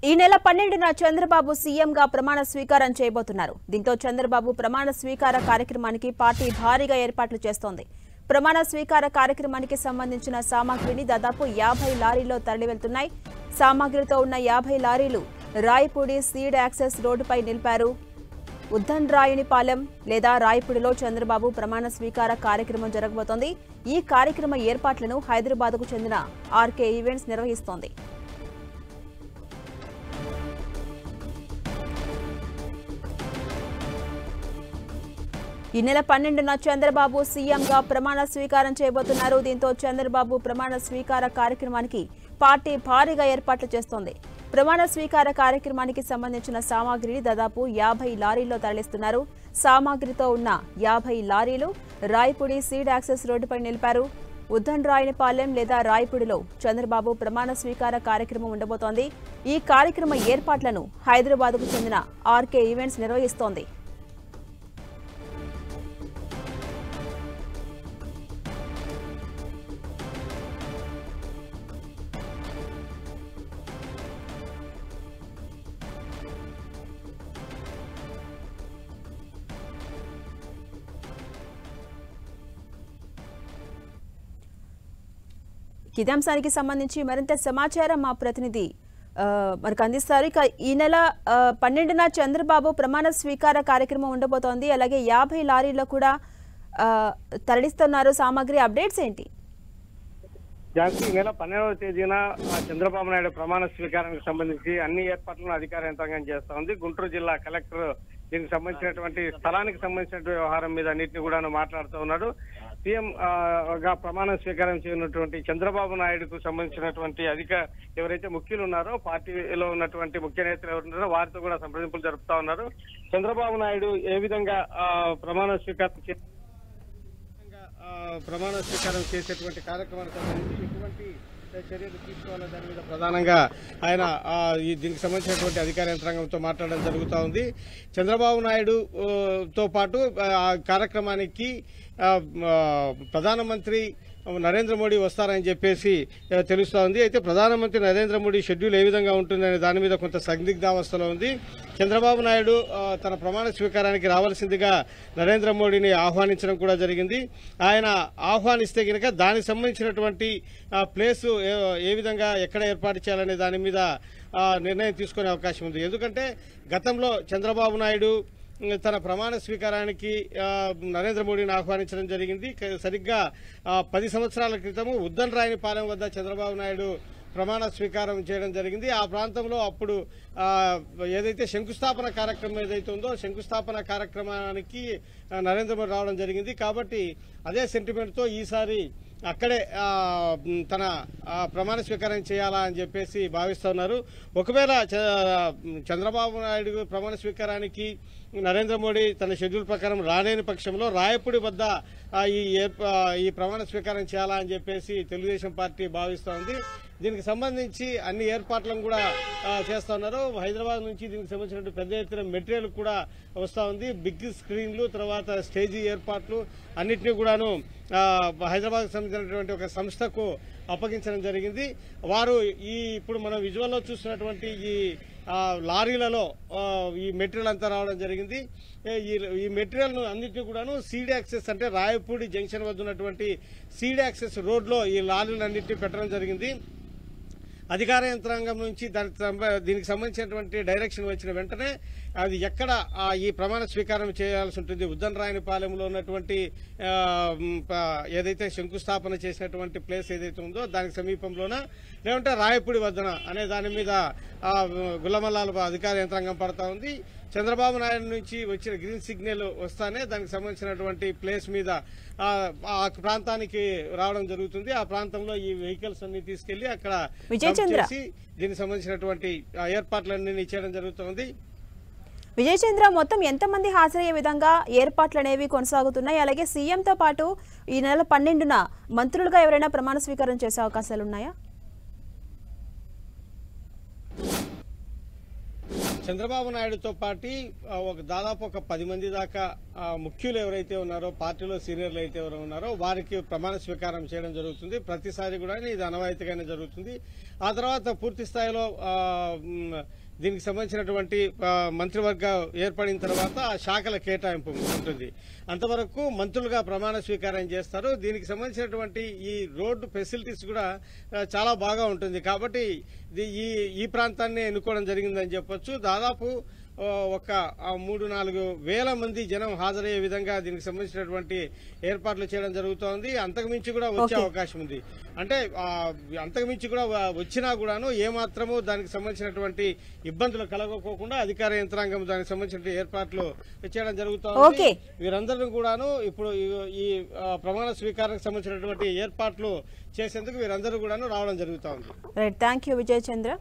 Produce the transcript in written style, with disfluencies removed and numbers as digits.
ఈ నెల 12న చంద్రబాబు సీఎంగా ప్రమాణ స్వీకారం చేయబోతున్నారు. దీంతో చంద్రబాబు ప్రమాణ స్వీకార కార్యక్రమానికి పార్టీ భారీగా ఏర్పాట్లు చేస్తోంది. ప్రమాణ స్వీకార కార్యక్రమానికి సంబంధించిన సామాగ్రిని దాదాపు 50 లారీల్లో తరలి వెళ్తున్నాయి. సామాగ్రితో ఉన్న 50 లారీలు రాయపూడి సీడ్ యాక్సెస్ రోడ్డుపై నిలిపారు. ఉద్దండ్రాయునిపాలెం లేదా రాయపూడిలో చంద్రబాబు ప్రమాణ స్వీకార కార్యక్రమం జరగబోతోంది. ఈ కార్యక్రమ ఏర్పాట్లను హైదరాబాద్కు చెందిన ఆర్కే ఈవెంట్స్ నిర్వహిస్తోంది. ఈ నెల 12న చంద్రబాబు సీఎంగా ప్రమాణ స్వీకారం చేయబోతున్నారు. దీంతో చంద్రబాబు ప్రమాణ స్వీకార కార్యక్రమానికి పార్టీ భారీగా ఏర్పాట్లు చేస్తోంది. ప్రమాణ స్వీకార కార్యక్రమానికి సంబంధించిన సామాగ్రిని దాదాపు 50 లారీల్లో తరలిస్తున్నారు. సామాగ్రితో ఉన్న 50 లారీలు రాయపూడి సీడ్ యాక్సెస్ రోడ్డుపై నిలిపారు. ఉద్దండ్రాయునిపాలెం లేదా రాయపూడిలో చంద్రబాబు ప్రమాణ స్వీకార కార్యక్రమం ఉండబోతోంది. ఈ కార్యక్రమ ఏర్పాట్లను హైదరాబాద్కు చెందిన ఆర్కే ఈవెంట్స్ నిర్వహిస్తోంది. ఇదే అంశానికి సంబంధించి మరింత సమాచారం మా ప్రతినిధి మనకు అందిస్తారు. ఇక ఈ నెల 12న చంద్రబాబు ప్రమాణ స్వీకార కార్యక్రమం ఉండబోతోంది. అలాగే 50 లారీల్లో కూడా తరలిస్తున్నారు సామాగ్రి. అప్డేట్స్ ఏంటి? ఈ నెల 12వ తేదీన చంద్రబాబు నాయుడు ప్రమాణ స్వీకారానికి సంబంధించి అన్ని ఏర్పాట్లను అధికార యంత్రాంగం చేస్తా ఉంది. గుంటూరు జిల్లా కలెక్టర్ దీనికి సంబంధించినటువంటి స్థలానికి సంబంధించిన వ్యవహారం మీద అన్నింటినీ కూడా మాట్లాడుతూ ఉన్నాడు. సీఎం గా ప్రమాణ స్వీకారం చేయనటువంటి చంద్రబాబు నాయుడుకు సంబంధించినటువంటి ఎవరైతే ముఖ్యులు ఉన్నారో, పార్టీలో ఉన్నటువంటి ముఖ్య నేతలు ఎవరున్నారో వారితో కూడా సంప్రదింపులు జరుపుతా ఉన్నారు. చంద్రబాబు నాయుడు ఏ విధంగా ప్రమాణ స్వీకారం చేసేటువంటి కార్యక్రమానికి సంబంధించి ఎటువంటి చర్యలు తీసుకోవాలనే దాని మీద ప్రధానంగా ఆయన దీనికి సంబంధించినటువంటి అధికార యంత్రాంగంతో మాట్లాడడం జరుగుతూ ఉంది. చంద్రబాబు నాయుడు తో పాటు ఆ కార్యక్రమానికి ప్రధానమంత్రి నరేంద్ర మోడీ వస్తారని చెప్పేసి తెలుస్తూ ఉంది. అయితే ప్రధానమంత్రి నరేంద్ర మోడీ షెడ్యూల్ ఏ విధంగా ఉంటుందనే దాని మీద కొంత సందిగ్ధావస్థలో ఉంది. చంద్రబాబు నాయుడు తన ప్రమాణ స్వీకారానికి రావాల్సిందిగా నరేంద్ర మోడీని ఆహ్వానించడం కూడా జరిగింది. ఆయన ఆహ్వానిస్తే కనుక దానికి సంబంధించినటువంటి ప్లేసు ఏ విధంగా ఎక్కడ ఏర్పాటు చేయాలనే దాని మీద నిర్ణయం తీసుకునే అవకాశం ఉంది. ఎందుకంటే గతంలో చంద్రబాబు నాయుడు తన ప్రమాణ స్వీకారానికి నరేంద్ర మోడీని ఆహ్వానించడం జరిగింది. సరిగ్గా 10 సంవత్సరాల క్రితము ఉద్దండ్రాయునిపాలెం వద్ద చంద్రబాబు నాయుడు ప్రమాణ స్వీకారం చేయడం జరిగింది. ఆ ప్రాంతంలో అప్పుడు ఏదైతే శంకుస్థాపన కార్యక్రమం ఏదైతే ఉందో శంకుస్థాపన కార్యక్రమానికి నరేంద్ర మోడీ రావడం జరిగింది. కాబట్టి అదే సెంటిమెంట్తో ఈసారి అక్కడే తన ప్రమాణ స్వీకారం చేయాలా అని చెప్పేసి భావిస్తున్నారు. ఒకవేళ చంద్రబాబు నాయుడు ప్రమాణ స్వీకారానికి నరేంద్ర మోడీ తన షెడ్యూల్ ప్రకారం రాలేని పక్షంలో రాయపూడి వద్ద ఈ ప్రమాణ స్వీకారం చేయాలా అని చెప్పేసి తెలుగుదేశం పార్టీ భావిస్తోంది. దీనికి సంబంధించి అన్ని ఏర్పాట్లను కూడా చేస్తా ఉన్నారు. హైదరాబాద్ నుంచి దీనికి సంబంధించిన పెద్ద ఎత్తున మెటీరియల్ కూడా వస్తూ ఉంది. బిగ్ స్క్రీన్లు, తర్వాత స్టేజీ ఏర్పాట్లు అన్నింటినీ కూడాను హైదరాబాద్కు సంబంధించినటువంటి ఒక సంస్థకు అప్పగించడం జరిగింది. వారు ఇప్పుడు మనం విజువల్లో చూస్తున్నటువంటి ఈ లారీలలో ఈ మెటీరియల్ అంతా రావడం జరిగింది. ఈ మెటీరియల్ ను అన్నింటినీ కూడాను సీడ్ యాక్సెస్ అంటే రాయపూడి జంక్షన్ వద్ద ఉన్నటువంటి సీడ్ యాక్సెస్ రోడ్లో ఈ లారీలన్నింటినీ పెట్టడం జరిగింది. అధికార యంత్రాంగం నుంచి దీనికి సంబంధించినటువంటి డైరెక్షన్ వచ్చిన వెంటనే అది ఎక్కడ ఈ ప్రమాణ స్వీకారం చేయాల్సి ఉంటుంది, ఉద్దండ్రాయునిపాలెంలో ఉన్నటువంటి ఏదైతే శంకుస్థాపన చేసినటువంటి ప్లేస్ ఏదైతే ఉందో దానికి సమీపంలోన లేదంటే రాయపూడి వద్దన అనే దాని మీద గుల్లమల్లాల అధికార యంత్రాంగం పడతా ఉంది. చంద్రబాబు నాయుడు నుంచి వచ్చిన గ్రీన్ సిగ్నల్ వస్తానే దానికి సంబంధించినటువంటి ప్లేస్ మీద ఆ ప్రాంతానికి రావడం జరుగుతుంది. ఆ ప్రాంతంలో ఈ వెహికల్స్ అన్ని తీసుకెళ్లి అక్కడ చేసి దీనికి సంబంధించినటువంటి ఏర్పాట్లన్నీ చేయడం జరుగుతుంది. విజయ్ చంద్ర, మొత్తం ఎంతమంది హాజరయ్యే విధంగా ఏర్పాట్లు అనేవి కొనసాగుతున్నాయి? అలాగే సీఎంతో పాటు ఈ నెల 12న మంత్రులుగా ఎవరైనా ప్రమాణ స్వీకారం చేసే అవకాశాలున్నాయా? చంద్రబాబు నాయుడుతో పాటు దాదాపు ఒక 10 మంది దాకా ముఖ్యులు ఎవరైతే ఉన్నారో, పార్టీలో సీనియర్లు అయితే ఎవరు ఉన్నారో వారికి ప్రమాణ స్వీకారం చేయడం జరుగుతుంది. ప్రతిసారి కూడా ఇది అనవాయితీగానే జరుగుతుంది. ఆ తర్వాత పూర్తి స్థాయిలో దీనికి సంబంధించినటువంటి మంత్రివర్గ ఏర్పడిన తర్వాత ఆ శాఖల కేటాయింపు ఉంటుంది. అంతవరకు మంత్రులుగా ప్రమాణ స్వీకారం చేస్తారు. దీనికి సంబంధించినటువంటి ఈ రోడ్డు ఫెసిలిటీస్ కూడా చాలా బాగా ఉంటుంది. కాబట్టి ఈ ప్రాంతాన్ని ఎన్నుకోవడం జరిగిందని చెప్పొచ్చు. దాదాపు ఒక 3-4 వేల మంది జనం హాజరయ్యే విధంగా దీనికి సంబంధించినటువంటి ఏర్పాట్లు చేయడం జరుగుతోంది. అంతకుమించి కూడా వచ్చే అవకాశం ఉంది. అంటే అంతకుమించి కూడా వచ్చినా కూడాను ఏమాత్రము దానికి సంబంధించినటువంటి ఇబ్బందులు కలగకోకుండా అధికార యంత్రాంగం దానికి సంబంధించిన ఏర్పాట్లు చేయడం జరుగుతోంది. వీరందరూ కూడాను ఇప్పుడు ఈ ప్రమాణ స్వీకారానికి సంబంధించినటువంటి ఏర్పాట్లు చేసేందుకు వీరందరూ కూడాను రావడం జరుగుతోంది. Right, thank you Vijay Chandra.